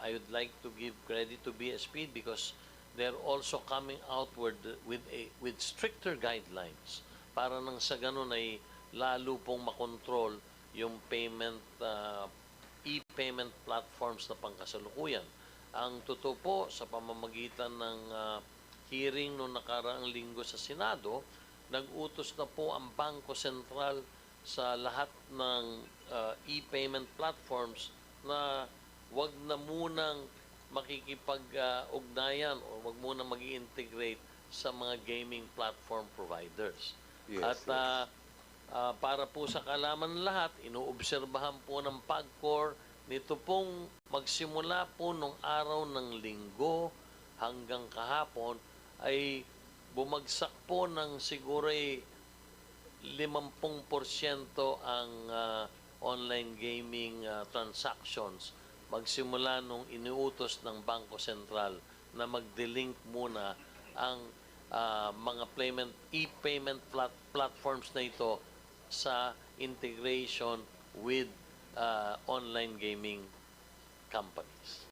I would like to give credit to BSP because they're also coming outward with stricter guidelines para nang sa ganun ay lalo pong makontrol yung e-payment platforms na pangkasalukuyan. Ang totoo po sa pamamagitan ng hearing noong nakaraang linggo sa Senado, nag-utos na po ang Bangko Sentral sa lahat ng e-payment platforms na wag na munang makikipag-ugnayan o wag munang mag-integrate sa mga gaming platform providers. Yes, At para po sa kaalaman ng lahat, inuobserbahan po ng PAGCOR nito pong magsimula po nung araw ng linggo hanggang kahapon ay bumagsak po ng siguro 50% ang online gaming transactions magsimula nung iniutos ng Bangko Sentral na mag-delink muna ang mga e-payment platforms na ito sa integration with online gaming companies.